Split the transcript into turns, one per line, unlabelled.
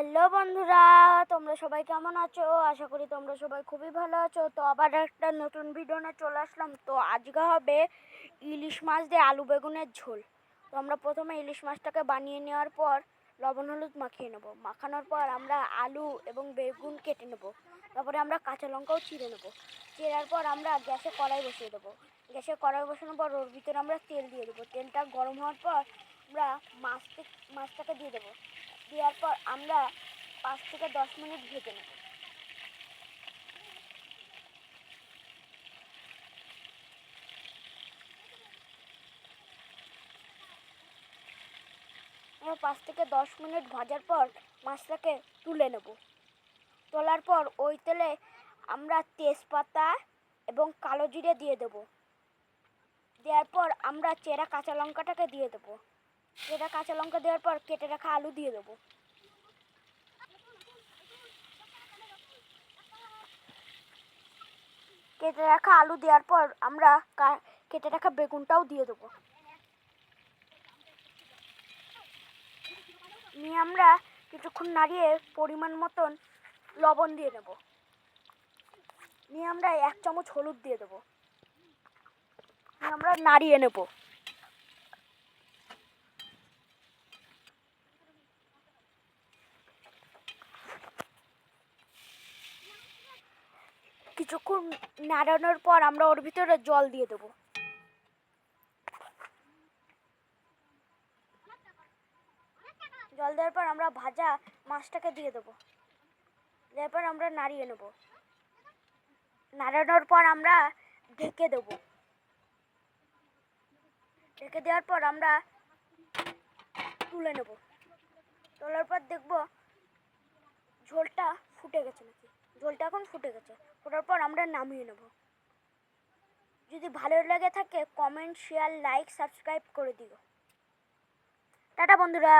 Hello বন্ধুরা, তোমরা সবাই কেমন আছো? আশা করি তোমরা সবাই খুবই ভালো আছো। তো আবার একটা নতুন ভিডিও নিয়ে চলে আসলাম। তো আজকে হবে ইলিশ মাছ দিয়ে আলু বেগুনের ঝোল। তো আমরা প্রথমে ইলিশ মাছটাকে বানিয়ে নেওয়ার পর লবণ হলুদ মাখিয়ে নেব। মাখানোর পর আমরা আলু এবং বেগুন কেটে নেব। তারপরে আমরা কাঁচা লঙ্কাও চিড়ে নেব। চিড়ার পর আমরা গ্যাসে কড়াই বসিয়ে দেবো। গ্যাসে কড়াই বসানোর পর ওর ভিতরে আমরা তেল দিয়ে দেবো। তেলটা গরম হওয়ার পর আমরা মাছটাকে দিয়ে দেবো। দেওয়ার পর আমরা 5 থেকে 10 মিনিট ভেজে নেব। আমরা 5 থেকে 10 মিনিট ভাজার পর মাছটাকে তুলে নেব। তোলার পর ওই তেলে আমরা তেজপাতা এবং কালো জিরে দিয়ে দেবো। দেওয়ার পর আমরা চেরা কাঁচা লঙ্কাটাকে দিয়ে দেবো। চেরা কাঁচা লঙ্কা দেওয়ার পর কেটে রাখা আলু দিয়ে দেবো। কেটে রাখা আলু দেওয়ার পর আমরা কেটে রাখা বেগুনটাও দিয়ে দেবো। নিয়ে আমরা কিছুক্ষণ নাড়িয়ে পরিমাণ মতন লবণ দিয়ে নেব। নিয়ে আমরা 1 চামচ হলুদ দিয়ে দেবো। নিয়ে আমরা নাড়িয়ে নেব। কিছুক্ষণ নাড়ানোর পর আমরা ওর ভিতরে জল দিয়ে দেবো। জল দেওয়ার পর আমরা ভাজা মাছটাকে দিয়ে দেবো। দেওয়ার পর আমরা নাড়িয়ে নেব। নাড়ানোর পর আমরা ঢেকে দেবো। ঢেকে দেওয়ার পর আমরা তুলে নেব। তোলার পর দেখব ঝোলটা ফুটে গেছে নাকি। ঝোলটা এখন ফুটে গেছে। ফোটার পর আমরা নামিয়ে নেব। যদি ভালো লেগে থাকে কমেন্ট, শেয়ার, লাইক, সাবস্ক্রাইব করে দিও। টাটা বন্ধুরা।